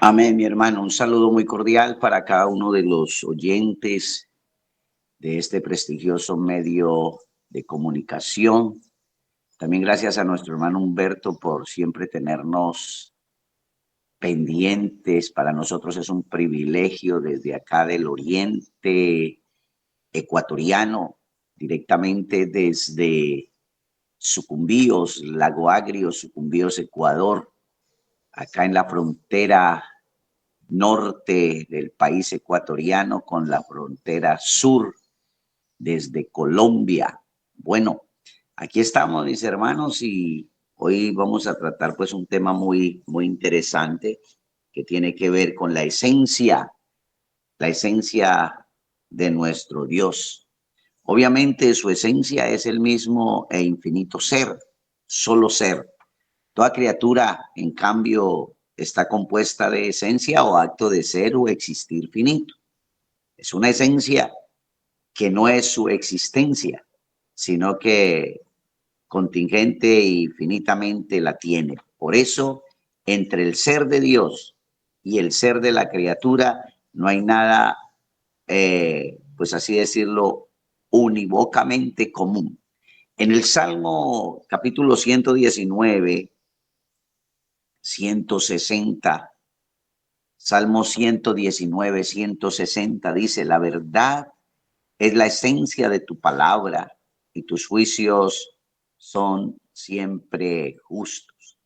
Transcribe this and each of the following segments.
Amén, mi hermano. Un saludo muy cordial para cada uno de los oyentes de este prestigioso medio de comunicación. También gracias a nuestro hermano Humberto por siempre tenernos pendientes. Para nosotros es un privilegio desde acá del oriente ecuatoriano, directamente desde Sucumbíos, Lago Agrio, Sucumbíos, Ecuador, acá en la frontera norte del país ecuatoriano con la frontera sur desde Colombia. Bueno, aquí estamos, mis hermanos, y hoy vamos a tratar pues un tema muy interesante que tiene que ver con la esencia de nuestro Dios. Obviamente su esencia es el mismo e infinito ser, solo ser. Toda criatura, en cambio, está compuesta de esencia o acto de ser o existir finito. Es una esencia que no es su existencia, sino que contingente y finitamente la tiene. Por eso, entre el ser de Dios y el ser de la criatura, no hay nada, pues así decirlo, unívocamente común. En el Salmo capítulo 119, 160, Salmo 119, 160 dice, la verdad es la esencia de tu palabra y tus juicios son siempre justos.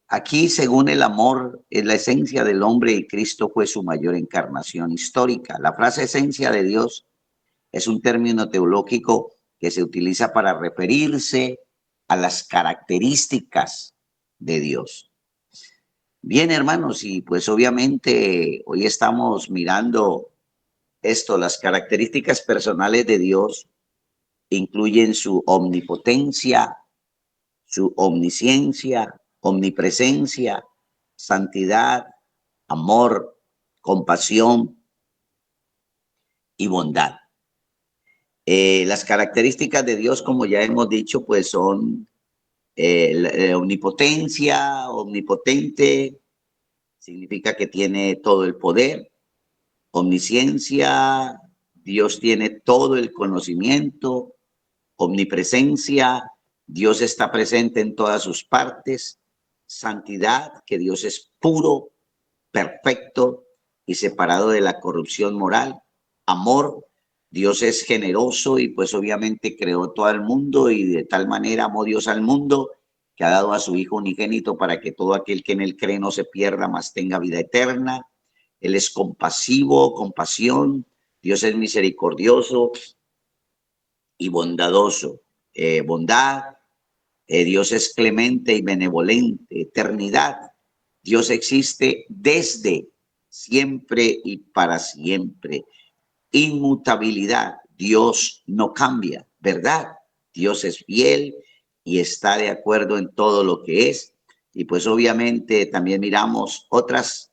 Aquí, según el amor, es la esencia del hombre y Cristo fue su mayor encarnación histórica. La frase esencia de Dios es un término teológico que se utiliza para referirse a las características de Dios. Bien, hermanos, y pues obviamente hoy estamos mirando esto, las características personales de Dios incluyen su omnipotencia, su omnisciencia, omnipresencia, santidad, amor, compasión y bondad. Las características de Dios, como ya hemos dicho, pues son la omnipotencia, omnipotente, significa que tiene todo el poder. Omnisciencia, Dios tiene todo el conocimiento. Omnipresencia, Dios está presente en todas sus partes. Santidad, que Dios es puro, perfecto y separado de la corrupción moral. Amor, Dios es generoso y pues obviamente creó todo el mundo y de tal manera amó Dios al mundo que ha dado a su Hijo unigénito para que todo aquel que en él cree no se pierda, mas tenga vida eterna. Él es compasivo, compasión. Dios es misericordioso y bondadoso. Bondad, Dios es clemente y benevolente. Eternidad, Dios existe desde siempre y para siempre. Inmutabilidad, Dios no cambia, ¿verdad? Dios es fiel y está de acuerdo en todo lo que es. Y pues obviamente también miramos otras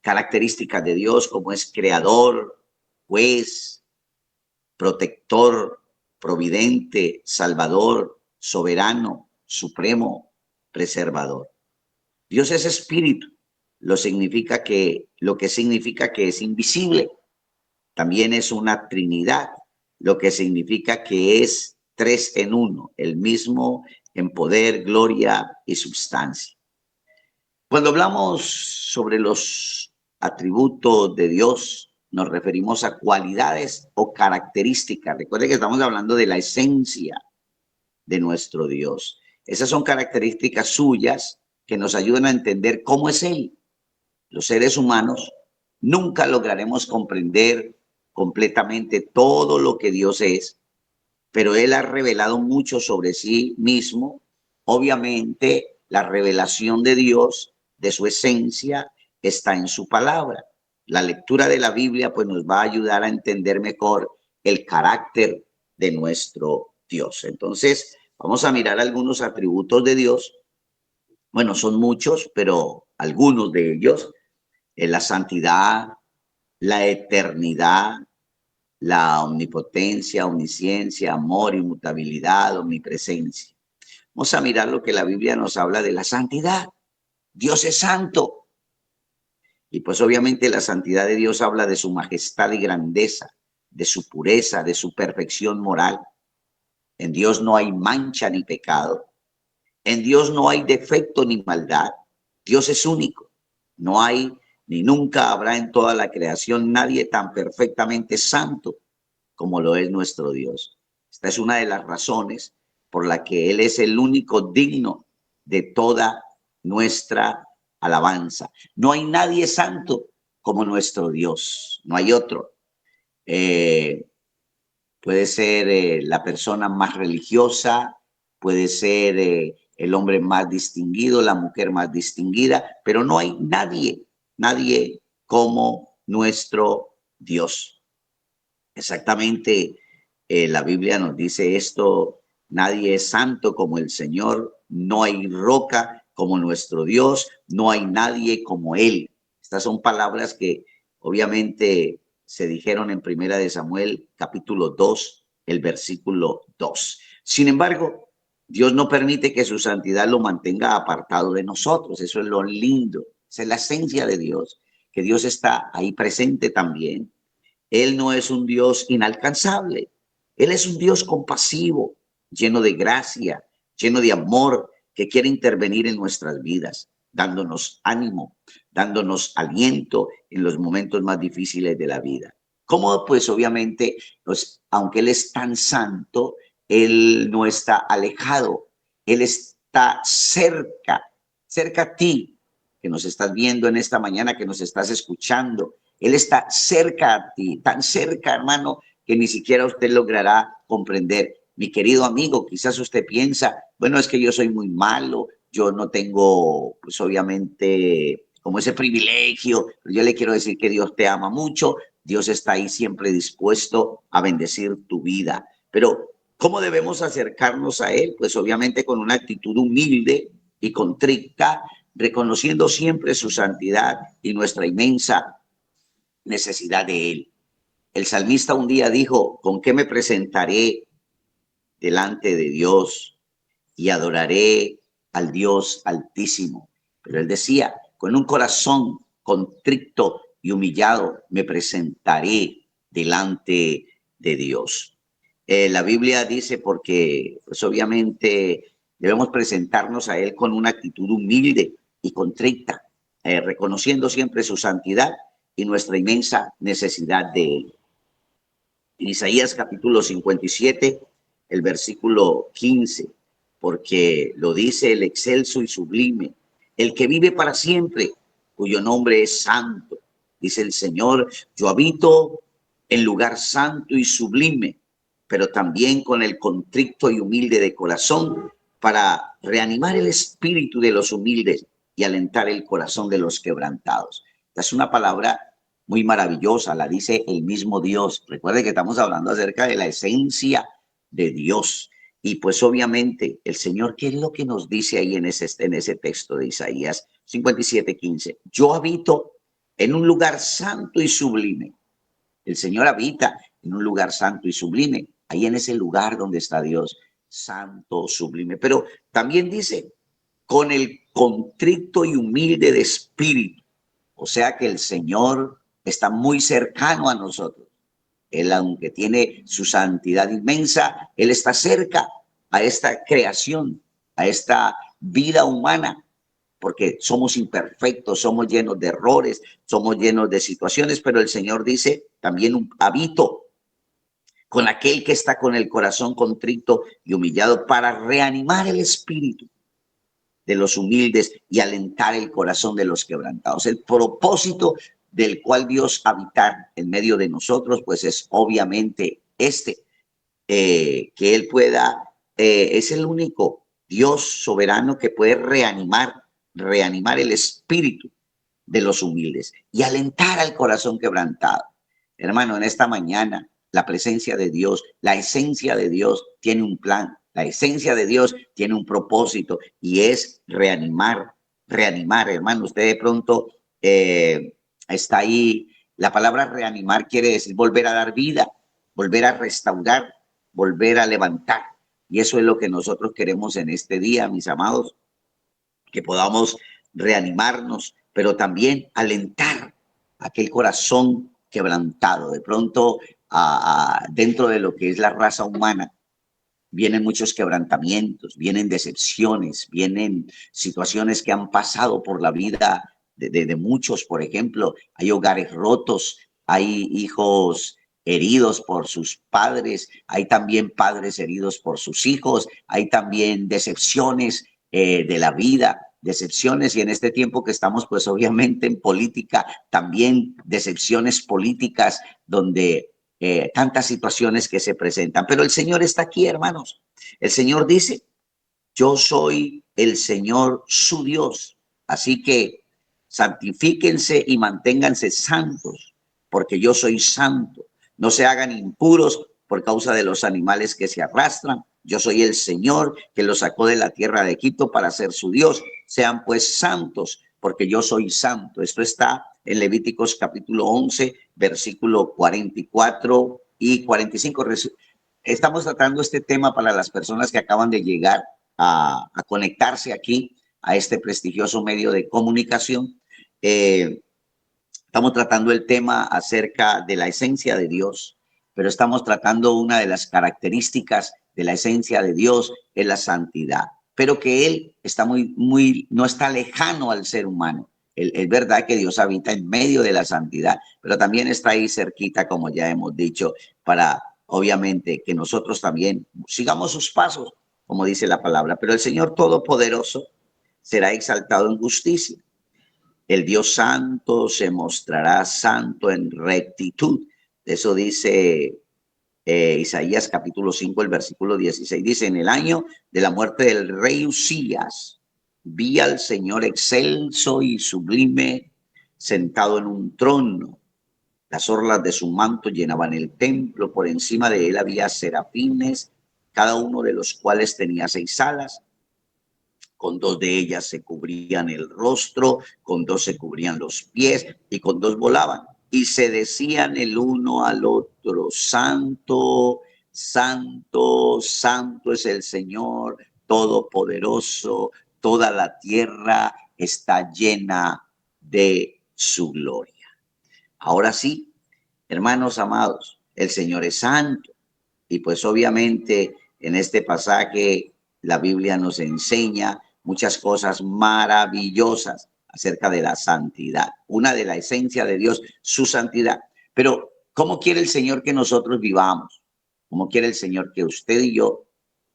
características de Dios como es creador, juez, protector, providente, salvador, soberano, supremo, preservador. Dios es espíritu, lo que significa que es invisible. También es una trinidad, lo que significa que es tres en uno, el mismo en poder, gloria y substancia. Cuando hablamos sobre los atributos de Dios, nos referimos a cualidades o características. Recuerde que estamos hablando de la esencia de nuestro Dios. Esas son características suyas que nos ayudan a entender cómo es Él. Los seres humanos nunca lograremos comprender completamente todo lo que Dios es, pero Él ha revelado mucho sobre sí mismo. Obviamente, la revelación de Dios, de su esencia, está en su palabra. La lectura de la Biblia pues nos va a ayudar a entender mejor el carácter de nuestro Dios. Entonces, vamos a mirar algunos atributos de Dios. Bueno, son muchos, pero algunos de ellos, la santidad, la eternidad, la omnipotencia, omnisciencia, amor, inmutabilidad, omnipresencia. Vamos a mirar lo que la Biblia nos habla de la santidad. Dios es santo. Y pues obviamente la santidad de Dios habla de su majestad y grandeza, de su pureza, de su perfección moral. En Dios no hay mancha ni pecado. En Dios no hay defecto ni maldad. Dios es único. No hay ni nunca habrá en toda la creación nadie tan perfectamente santo como lo es nuestro Dios. Esta es una de las razones por la que Él es el único digno de toda nuestra alabanza. No hay nadie santo como nuestro Dios. No hay otro. Eh, Puede ser la persona más religiosa, puede ser el hombre más distinguido, la mujer más distinguida, pero no hay nadie como nuestro Dios. Exactamente, la Biblia nos dice esto: nadie es santo como el Señor, no hay roca como nuestro Dios, no hay nadie como Él. Estas son palabras que obviamente se dijeron en Primera de Samuel, capítulo 2, el versículo 2. Sin embargo, Dios no permite que su santidad lo mantenga apartado de nosotros. Eso es lo lindo, esa es la esencia de Dios, que Dios está ahí presente también. Él no es un Dios inalcanzable. Él es un Dios compasivo, lleno de gracia, lleno de amor, que quiere intervenir en nuestras vidas, dándonos ánimo, dándonos aliento en los momentos más difíciles de la vida. ¿Cómo? Pues obviamente, pues, aunque Él es tan santo, Él no está alejado, Él está cerca, cerca a ti, que nos estás viendo en esta mañana, que nos estás escuchando. Él está cerca a ti, tan cerca, hermano, que ni siquiera usted logrará comprender. Mi querido amigo, quizás usted piensa, bueno, es que yo soy muy malo, yo no tengo, pues obviamente, como ese privilegio. Pero yo le quiero decir que Dios te ama mucho, Dios está ahí siempre dispuesto a bendecir tu vida. Pero, ¿cómo debemos acercarnos a Él? Pues obviamente con una actitud humilde y contrita, reconociendo siempre su santidad y nuestra inmensa necesidad de Él. El salmista un día dijo: ¿con qué me presentaré delante de Dios y adoraré al Dios Altísimo? Pero él decía: con un corazón contrito y humillado me presentaré delante de Dios. La Biblia dice, porque pues obviamente debemos presentarnos a Él con una actitud humilde y contrita, reconociendo siempre su santidad y nuestra inmensa necesidad de Él. En Isaías capítulo 57, el versículo 15, porque lo dice el excelso y sublime, el que vive para siempre, cuyo nombre es santo. Dice el Señor: yo habito en lugar santo y sublime, pero también con el contrito y humilde de corazón, para reanimar el espíritu de los humildes y alentar el corazón de los quebrantados. Esta es una palabra muy maravillosa, la dice el mismo Dios. Recuerde que estamos hablando acerca de la esencia de Dios. Y pues obviamente el Señor, ¿qué es lo que nos dice ahí en ese texto de Isaías 57:15? Yo habito en un lugar santo y sublime. El Señor habita en un lugar santo y sublime, ahí en ese lugar donde está Dios, santo, sublime. Pero también dice, con el contrito y humilde de espíritu. O sea que el Señor está muy cercano a nosotros. Él, aunque tiene su santidad inmensa, Él está cerca a esta creación, a esta vida humana, porque somos imperfectos, somos llenos de errores, somos llenos de situaciones, pero el Señor dice también: habito con aquel que está con el corazón contrito y humillado, para reanimar el espíritu de los humildes y alentar el corazón de los quebrantados. El propósito del cual Dios habitar en medio de nosotros, pues es obviamente que Él pueda, es el único Dios soberano que puede reanimar el espíritu de los humildes y alentar al corazón quebrantado. Hermano, en esta mañana, la presencia de Dios, la esencia de Dios tiene un plan, la esencia de Dios tiene un propósito, y es reanimar, hermano. Usted de pronto está ahí, la palabra reanimar quiere decir volver a dar vida, volver a restaurar, volver a levantar. Y eso es lo que nosotros queremos en este día, mis amados, que podamos reanimarnos, pero también alentar aquel corazón quebrantado. De pronto, dentro de lo que es la raza humana, vienen muchos quebrantamientos, vienen decepciones, vienen situaciones que han pasado por la vida de muchos. Por ejemplo, hay hogares rotos, hay hijos heridos por sus padres, hay también padres heridos por sus hijos, hay también decepciones de la vida, decepciones, y en este tiempo que estamos pues obviamente en política, también decepciones políticas donde tantas situaciones que se presentan. Pero el Señor está aquí, hermanos. El Señor dice, yo soy el Señor su Dios. Así que santifíquense y manténganse santos, porque yo soy santo. No se hagan impuros por causa de los animales que se arrastran. Yo soy el Señor que los sacó de la tierra de Egipto para ser su Dios. Sean pues santos, porque yo soy santo. Esto está en Levíticos capítulo 11, versículo 44 y 45. Estamos tratando este tema para las personas que acaban de llegar a conectarse aquí a este prestigioso medio de comunicación. Estamos tratando el tema acerca de la esencia de Dios, pero estamos tratando una de las características de la esencia de Dios, es la santidad, pero que Él está no está lejano al ser humano. Es verdad que Dios habita en medio de la santidad, pero también está ahí cerquita, como ya hemos dicho, para obviamente que nosotros también sigamos sus pasos, como dice la palabra. Pero el Señor Todopoderoso será exaltado en justicia. El Dios santo se mostrará santo en rectitud. Eso dice Isaías capítulo 5, el versículo 16. Dice, en el año de la muerte del rey Usías, vi al Señor excelso y sublime, sentado en un trono. Las orlas de su manto llenaban el templo. Por encima de él había serafines, cada uno de los cuales tenía 6 alas. Con 2 de ellas se cubrían el rostro, con 2 se cubrían los pies y con 2 volaban. Y se decían el uno al otro, santo, santo, santo es el Señor Todopoderoso, toda la tierra está llena de su gloria. Ahora sí, hermanos amados, el Señor es santo y pues obviamente en este pasaje la Biblia nos enseña muchas cosas maravillosas acerca de la santidad, una de la esencia de Dios, su santidad. Pero ¿cómo quiere el Señor que nosotros vivamos? ¿Cómo quiere el Señor que usted y yo,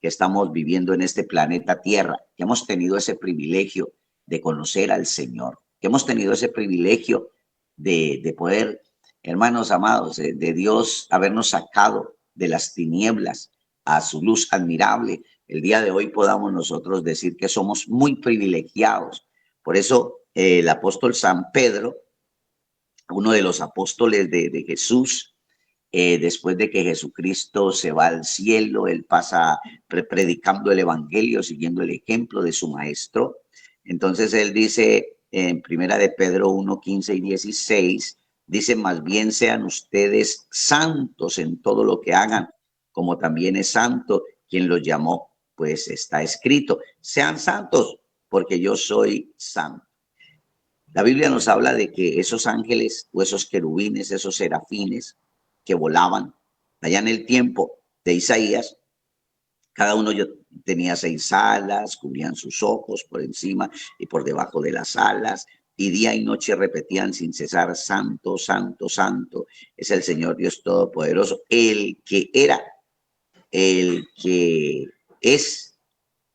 que estamos viviendo en este planeta Tierra, que hemos tenido ese privilegio de conocer al Señor, que hemos tenido ese privilegio de poder, hermanos amados, de Dios habernos sacado de las tinieblas a su luz admirable, el día de hoy podamos nosotros decir que somos muy privilegiados? Por eso el apóstol San Pedro, uno de los apóstoles de Jesús, después de que Jesucristo se va al cielo, él pasa predicando el evangelio, siguiendo el ejemplo de su maestro. Entonces él dice en primera de Pedro 1, 15 y 16, dice, más bien sean ustedes santos en todo lo que hagan, como también es santo quien los llamó. Pues está escrito, sean santos porque yo soy santo. La Biblia nos habla de que esos ángeles o esos querubines, esos serafines que volaban allá en el tiempo de Isaías, cada uno tenía 6 alas, cubrían sus ojos por encima y por debajo de las alas, y día y noche repetían sin cesar, santo, santo, santo, es el Señor Dios Todopoderoso, el que era, el que es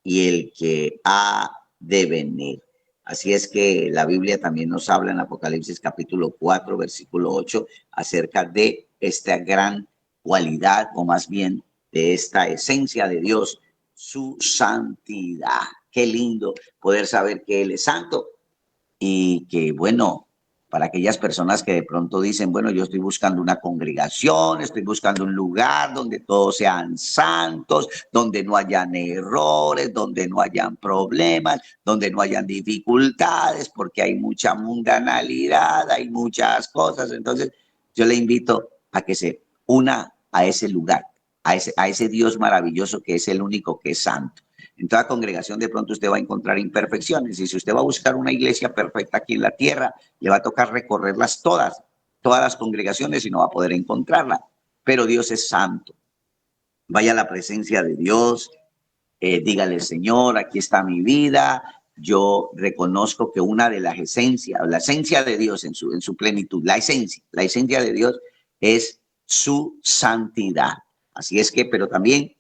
y el que ha de venir. Así es que la Biblia también nos habla en Apocalipsis capítulo 4, versículo 8, acerca de esta gran cualidad, o más bien de esta esencia de Dios, su santidad. Qué lindo poder saber que Él es santo y que, bueno, para aquellas personas que de pronto dicen, bueno, yo estoy buscando una congregación, estoy buscando un lugar donde todos sean santos, donde no hayan errores, donde no hayan problemas, donde no hayan dificultades, porque hay mucha mundanalidad, hay muchas cosas. Entonces, yo le invito a que se una a ese lugar, a ese Dios maravilloso que es el único que es santo. En toda congregación de pronto usted va a encontrar imperfecciones. Y si usted va a buscar una iglesia perfecta aquí en la tierra, le va a tocar recorrerlas todas las congregaciones y no va a poder encontrarla. Pero Dios es santo. Vaya a la presencia de Dios, dígale, Señor, aquí está mi vida. Yo reconozco que una de las esencias, la esencia de Dios en su plenitud, la esencia de Dios es su santidad. Así es que, pero también,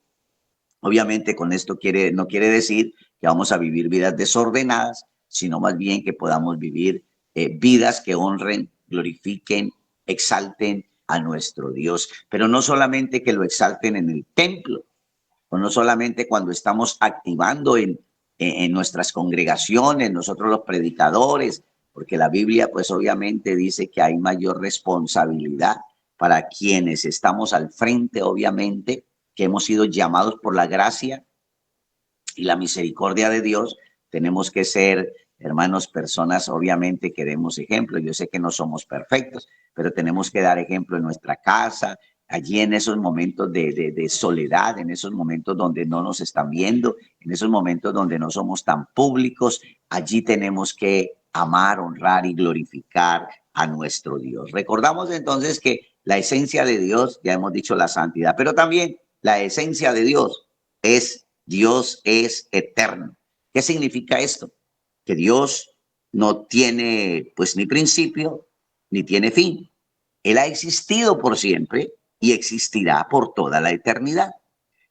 obviamente, con esto no quiere decir que vamos a vivir vidas desordenadas, sino más bien que podamos vivir vidas que honren, glorifiquen, exalten a nuestro Dios. Pero no solamente que lo exalten en el templo, o no solamente cuando estamos activando en nuestras congregaciones, nosotros los predicadores, porque la Biblia pues obviamente dice que hay mayor responsabilidad para quienes estamos al frente, obviamente, que hemos sido llamados por la gracia y la misericordia de Dios. Tenemos que ser, hermanos, personas obviamente que demos ejemplo. Yo sé que no somos perfectos, pero tenemos que dar ejemplo en nuestra casa, allí en esos momentos de soledad, en esos momentos donde no nos están viendo, en esos momentos donde no somos tan públicos. Allí tenemos que amar, honrar y glorificar a nuestro Dios. Recordamos entonces que la esencia de Dios, ya hemos dicho la santidad, pero también la esencia de Dios es eterno. ¿Qué significa esto? Que Dios no tiene pues ni principio ni tiene fin. Él ha existido por siempre y existirá por toda la eternidad.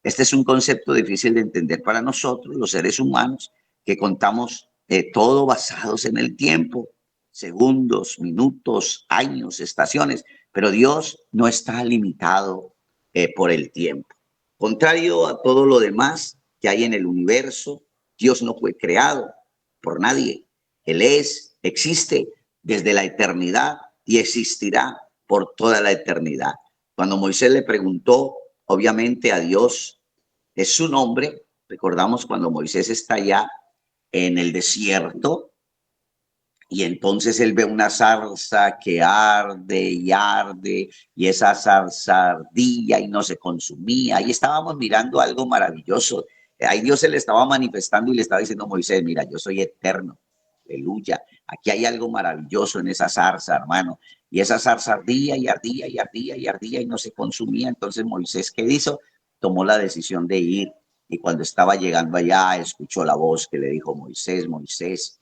Este es un concepto difícil de entender para nosotros, los seres humanos, que contamos todo basados en el tiempo, segundos, minutos, años, estaciones, pero Dios no está limitado por el tiempo. Contrario a todo lo demás que hay en el universo, Dios no fue creado por nadie. Él existe desde la eternidad y existirá por toda la eternidad. Cuando Moisés le preguntó, obviamente, a Dios, es su nombre, recordamos cuando Moisés está allá en el desierto, y entonces él ve una zarza que arde, y esa zarza ardía y no se consumía. Ahí estábamos mirando algo maravilloso. Ahí Dios se le estaba manifestando y le estaba diciendo a Moisés, mira, yo soy eterno. Aleluya. Aquí hay algo maravilloso en esa zarza, hermano. Y esa zarza ardía y ardía y ardía y ardía y no se consumía. Entonces Moisés, ¿qué hizo? Tomó la decisión de ir. Y cuando estaba llegando allá, escuchó la voz que le dijo, Moisés, Moisés,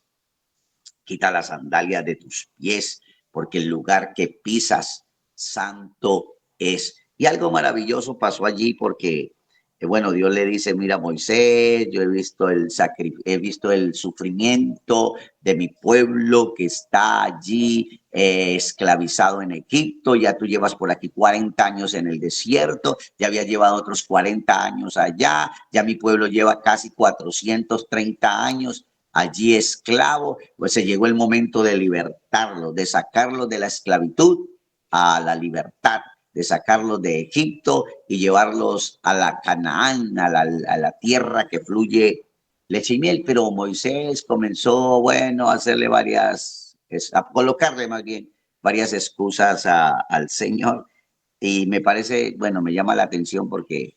quita las sandalias de tus pies, porque el lugar que pisas santo es. Y algo maravilloso pasó allí porque, bueno, Dios le dice, mira, Moisés, yo he visto el sufrimiento de mi pueblo que está allí esclavizado en Egipto, ya tú llevas por aquí 40 años en el desierto, ya había llevado otros 40 años allá, ya mi pueblo lleva casi 430 años allí esclavo, pues se llegó el momento de libertarlo, de sacarlo de la esclavitud a la libertad, de sacarlos de Egipto y llevarlos a la Canaán, a la tierra que fluye leche y miel. Pero Moisés comenzó, bueno, a hacerle a colocarle más bien varias excusas al Señor. Y me parece, bueno, me llama la atención porque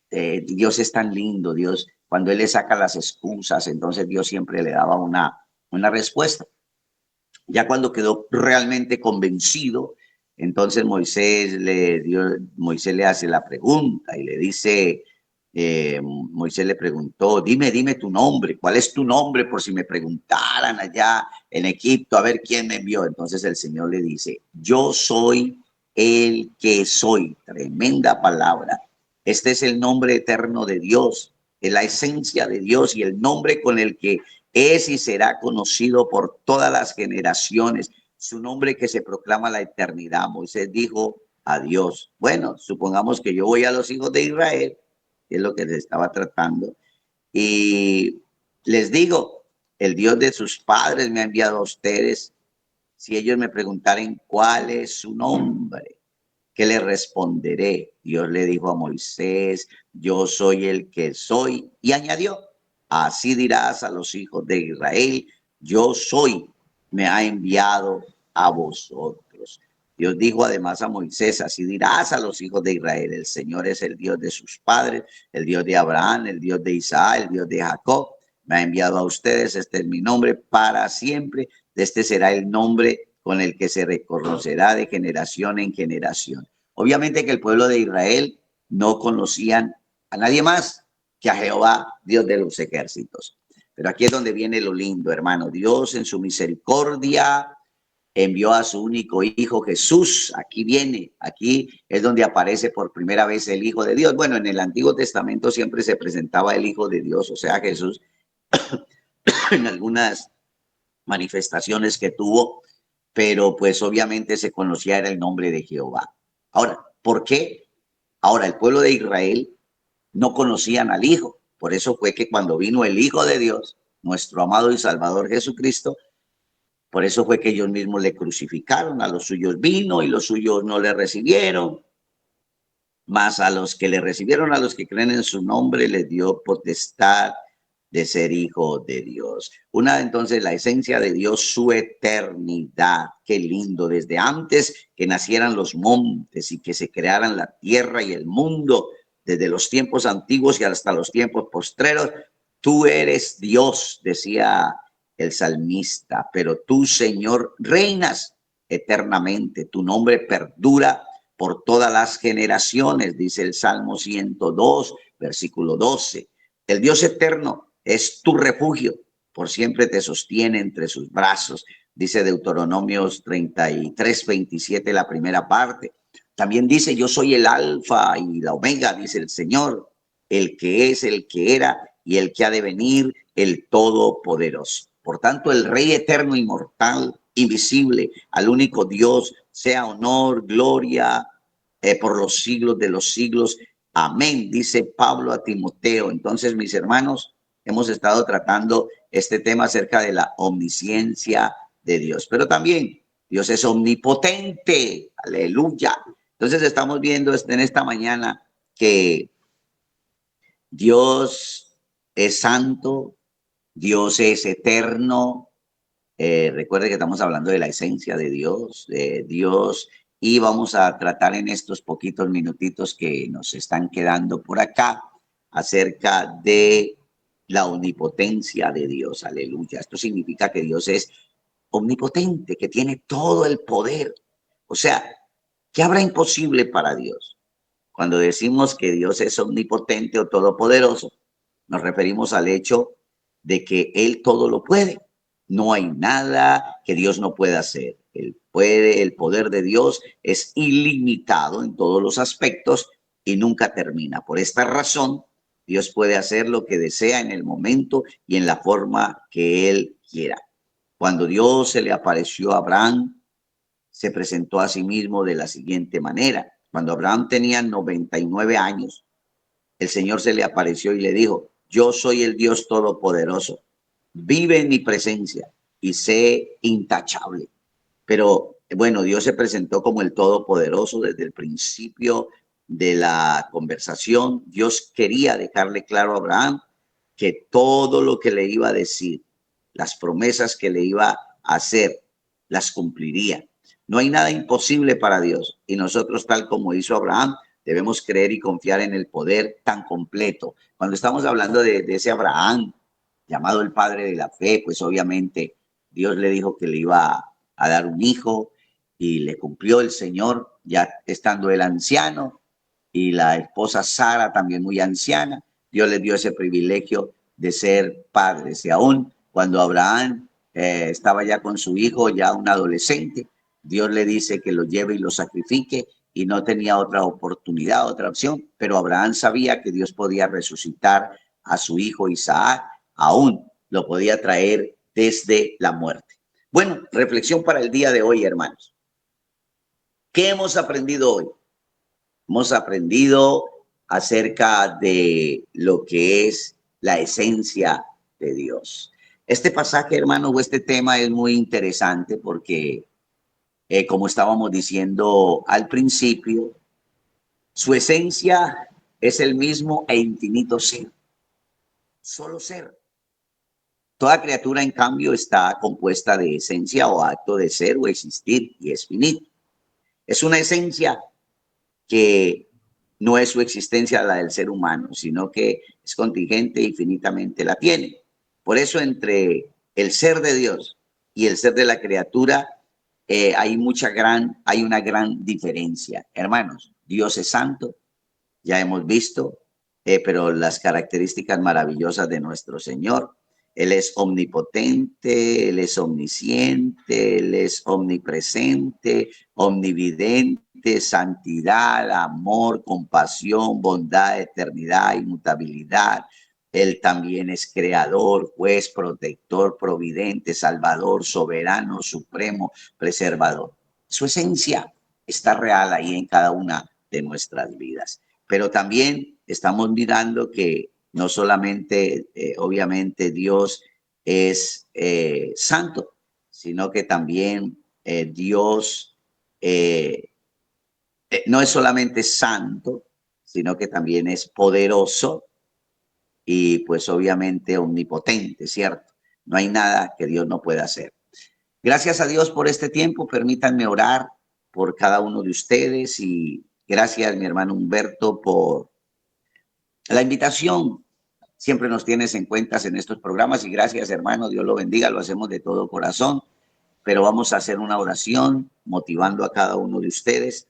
Dios es tan lindo, Dios, cuando Él le saca las excusas, entonces Dios siempre le daba una respuesta. Ya cuando quedó realmente convencido, entonces Moisés le hace la pregunta y le dice, Moisés le preguntó, dime tu nombre, ¿cuál es tu nombre? Por si me preguntaran allá en Egipto, a ver quién me envió. Entonces el Señor le dice, yo soy el que soy. Tremenda palabra. Este es el nombre eterno de Dios, es la esencia de Dios y el nombre con el que es y será conocido por todas las generaciones. Su nombre que se proclama la eternidad. Moisés dijo a Dios, bueno, supongamos que yo voy a los hijos de Israel, que es lo que les estaba tratando, y les digo, el Dios de sus padres me ha enviado a ustedes. Si ellos me preguntaren cuál es su nombre, ¿qué le responderé? Dios le dijo a Moisés, yo soy el que soy, y añadió, así dirás a los hijos de Israel, yo soy, me ha enviado a vosotros. Dios dijo además a Moisés, así dirás a los hijos de Israel, el Señor es el Dios de sus padres, el Dios de Abraham, el Dios de Isaac, el Dios de Jacob. Me ha enviado a ustedes, este es mi nombre para siempre. Este será el nombre con el que se reconocerá de generación en generación. Obviamente que el pueblo de Israel no conocían a nadie más que a Jehová, Dios de los ejércitos. Pero aquí es donde viene lo lindo, hermano. Dios en su misericordia envió a su único hijo Jesús. Aquí viene, aquí es donde aparece por primera vez el Hijo de Dios. Bueno, en el Antiguo Testamento siempre se presentaba el Hijo de Dios, o sea, Jesús, en algunas manifestaciones que tuvo, pero pues obviamente se conocía era el nombre de Jehová. Ahora, ¿por qué? Ahora, el pueblo de Israel no conocían al Hijo. Por eso fue que cuando vino el Hijo de Dios, nuestro amado y Salvador Jesucristo, por eso fue que ellos mismos le crucificaron, a los suyos vino y los suyos no le recibieron, mas a los que le recibieron, a los que creen en su nombre, les dio potestad de ser hijo de Dios. Una, entonces, la esencia de Dios, su eternidad. Qué lindo, desde antes que nacieran los montes y que se crearan la tierra y el mundo, desde los tiempos antiguos y hasta los tiempos postreros, tú eres Dios, decía el salmista, pero tú, Señor, reinas eternamente, tu nombre perdura por todas las generaciones, dice el Salmo 102, versículo 12. El Dios eterno es tu refugio, por siempre te sostiene entre sus brazos, dice Deuteronomios 33, 27, la primera parte. También dice, yo soy el alfa y la omega, dice el Señor, el que es, el que era y el que ha de venir, el todopoderoso. Por tanto, el Rey eterno, inmortal, invisible, al único Dios, sea honor, gloria, por los siglos de los siglos. Amén, dice Pablo a Timoteo. Entonces, mis hermanos, hemos estado tratando este tema acerca de la omnisciencia de Dios, pero también Dios es omnipotente, aleluya. Entonces estamos viendo en esta mañana que Dios es santo, Dios es eterno. Recuerde que estamos hablando de la esencia de Dios, y vamos a tratar en estos poquitos minutitos que nos están quedando por acá acerca de la omnipotencia de Dios. Aleluya. Esto significa que Dios es omnipotente, que tiene todo el poder. O sea, ¿qué habrá imposible para Dios? Cuando decimos que Dios es omnipotente o todopoderoso, nos referimos al hecho de que Él todo lo puede. No hay nada que Dios no pueda hacer. El poder de Dios es ilimitado en todos los aspectos y nunca termina. Por esta razón, Dios puede hacer lo que desea en el momento y en la forma que Él quiera. Cuando Dios se le apareció a Abraham, se presentó a sí mismo de la siguiente manera. Cuando Abraham tenía 99 años, el Señor se le apareció y le dijo, yo soy el Dios Todopoderoso, vive en mi presencia y sé intachable. Pero bueno, Dios se presentó como el Todopoderoso desde el principio de la conversación. Dios quería dejarle claro a Abraham que todo lo que le iba a decir, las promesas que le iba a hacer, las cumpliría. No hay nada imposible para Dios, y nosotros, tal como hizo Abraham, debemos creer y confiar en el poder tan completo. Cuando estamos hablando de ese Abraham, llamado el padre de la fe, pues obviamente Dios le dijo que le iba a dar un hijo, y le cumplió el Señor, ya estando el anciano, y la esposa Sara también muy anciana. Dios le dio ese privilegio de ser padres, y aún cuando Abraham estaba ya con su hijo, ya un adolescente, Dios le dice que lo lleve y lo sacrifique, y no tenía otra oportunidad, otra opción, pero Abraham sabía que Dios podía resucitar a su hijo Isaac, aún lo podía traer desde la muerte. Bueno, reflexión para el día de hoy, hermanos. ¿Qué hemos aprendido hoy? Hemos aprendido acerca de lo que es la esencia de Dios. Este pasaje, hermano, o este tema es muy interesante porque, como estábamos diciendo al principio, su esencia es el mismo e infinito ser, solo ser. Toda criatura, en cambio, está compuesta de esencia o acto de ser o existir, y es finito. Es una esencia que no es su existencia la del ser humano, sino que es contingente y finitamente la tiene. Por eso entre el ser de Dios y el ser de la criatura hay una gran diferencia. Hermanos, Dios es santo, ya hemos visto, pero las características maravillosas de nuestro Señor. Él es omnipotente, Él es omnisciente, Él es omnipresente, omnividente, santidad, amor, compasión, bondad, eternidad, inmutabilidad. Él también es creador, juez, protector, providente, salvador, soberano, supremo, preservador. Su esencia está real ahí en cada una de nuestras vidas. Pero también estamos mirando que no solamente, obviamente, Dios es santo, sino que también Dios no es solamente santo, sino que también es poderoso y pues obviamente omnipotente, ¿cierto? No hay nada que Dios no pueda hacer. Gracias a Dios por este tiempo. Permítanme orar por cada uno de ustedes y gracias, mi hermano Humberto, por la invitación. Siempre nos tienes en cuenta en estos programas y gracias, hermano. Dios lo bendiga. Lo hacemos de todo corazón, pero vamos a hacer una oración motivando a cada uno de ustedes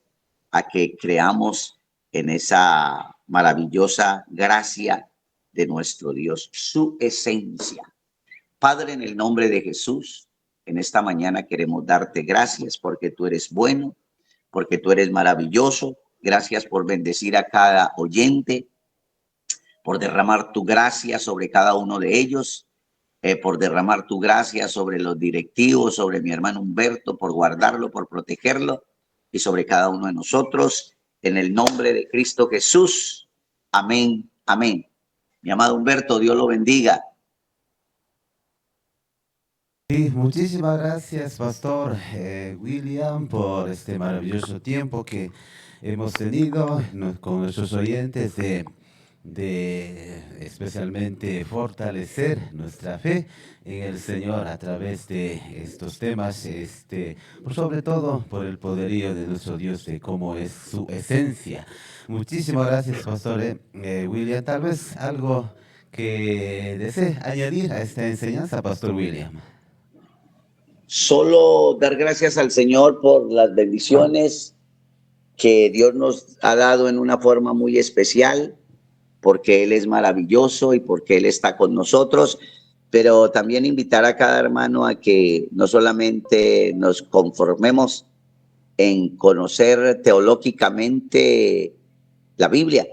a que creamos en esa maravillosa gracia de nuestro Dios, su esencia. Padre, en el nombre de Jesús, en esta mañana queremos darte gracias porque tú eres bueno, porque tú eres maravilloso. Gracias por bendecir a cada oyente, por derramar tu gracia sobre cada uno de ellos, por derramar tu gracia sobre los directivos, sobre mi hermano Humberto, por guardarlo, por protegerlo y sobre cada uno de nosotros. En el nombre de Cristo Jesús. Amén, amén. Mi amado Humberto, Dios lo bendiga. Sí, muchísimas gracias, Pastor William, por este maravilloso tiempo que hemos tenido con nuestros oyentes de especialmente fortalecer nuestra fe en el Señor a través de estos temas, por sobre todo por el poderío de nuestro Dios, de cómo es su esencia. Muchísimas gracias, Pastor William. Tal vez algo que desee añadir a esta enseñanza, Pastor William. Solo dar gracias al Señor por las bendiciones que Dios nos ha dado en una forma muy especial, porque Él es maravilloso y porque Él está con nosotros, pero también invitar a cada hermano a que no solamente nos conformemos en conocer teológicamente la Biblia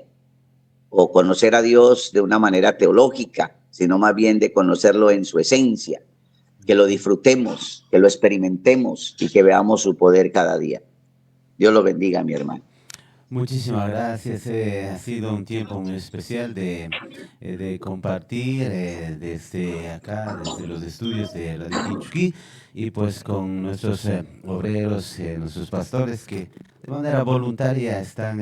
o conocer a Dios de una manera teológica, sino más bien de conocerlo en su esencia, que lo disfrutemos, que lo experimentemos y que veamos su poder cada día. Dios lo bendiga, mi hermano. Muchísimas gracias. Ha sido un tiempo muy especial de compartir desde acá, desde los estudios de Radio Quinchuquí, y pues con nuestros obreros, nuestros pastores que de manera voluntaria están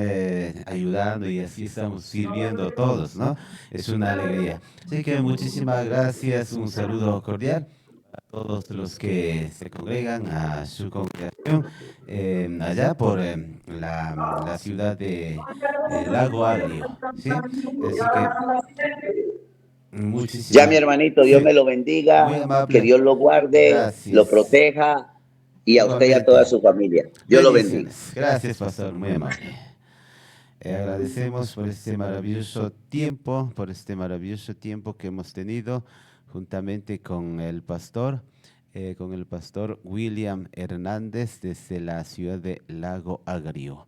ayudando y así estamos sirviendo todos, ¿no? Es una alegría. Así que muchísimas gracias, un saludo cordial a todos los que se congregan a su congregación allá por la ciudad de Lago Agrio, ¿sí? Así que Ya, mi muchísimas, hermanito, Dios sí, me lo muy bendiga, que amable, Dios lo guarde, lo gracias. proteja y a usted y a toda Igualmente, su familia. Dios lo bendiga. bendiciones. Gracias, pastor, muy amable. Agradecemos por este maravilloso tiempo, por este maravilloso tiempo que hemos tenido juntamente con el pastor William Hernández desde la ciudad de Lago Agrio.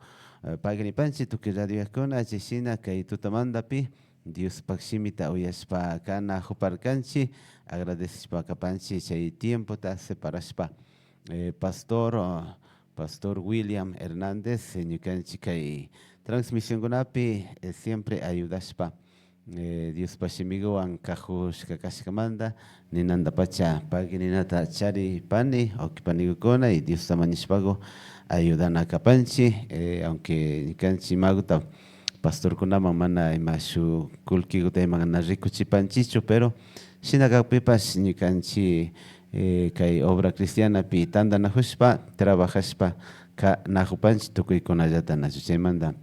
Pagani panchi tu que radio con China que tu tamandapi Dios paximita uyaspa kana huparkanchi agradecespa kapanchi chay tiempo ta separaspa Pastor William Hernández ñukanchik kay transmisión gunapi siempre ayudaspa Dios pashimigowan kajushka kashkamanta ninanda pacha pagi ninata chari pani okipanigukuna y Dios tamanishpago ayudana kapanchi aunque kanchi maguta pastor kunama mana imashu kulkiguta imana rikuchipanchichu pero shinakakpipas ñukanchi kay obra cristiana pi tandanajushpa trabajashpa najupanch tukuykunallata nachuchaymanta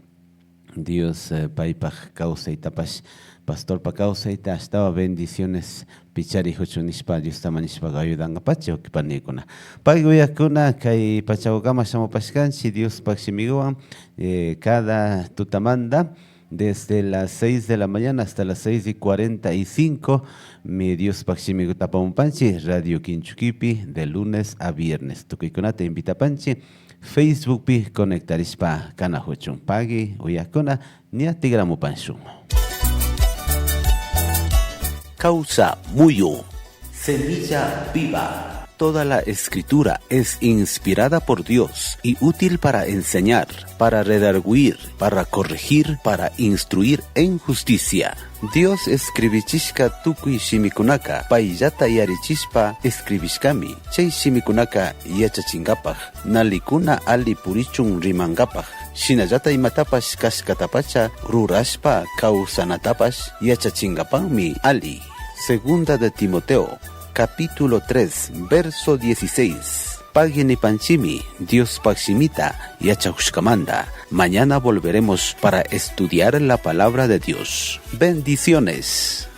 Dios paypaq kawsaytapash pastorpa kawsayta ashtawa bendiciones pichari huchunishpa Dios tamanishpa ayudangapachi ukipanikuna pay uyakuna kay pachawkama shamupashkanchi Dios pakshimiguan cada tutamanda desde las 6 de la mañana hasta las 6:45, mi Dios Pakshimi Tapamunpanchi, Radio Kinchukipi, de lunes a viernes. Tukuykunata invita panchi, Facebook pi conectarispa kanahuchun pagi, uyakuna, niatigramu panshun. Causa Muyo, semilla viva. Toda la escritura es inspirada por Dios y útil para enseñar, para redarguir, para corregir, para instruir en justicia. Dios escribichishka tukui shimikunaka, payllata yarichispa escribishkami. Chay shimikunaka yachachingapaj, nalikuna ali purichun rimangapaj. Shinallata imatapash kashkatapacha rurashpa kausanatapash yachachingapanmi ali. Segunda de Timoteo, capítulo 3, verso 16. Pagini panchimi, Dios pakshimita, yachahushkamanda. Mañana volveremos para estudiar la palabra de Dios. Bendiciones.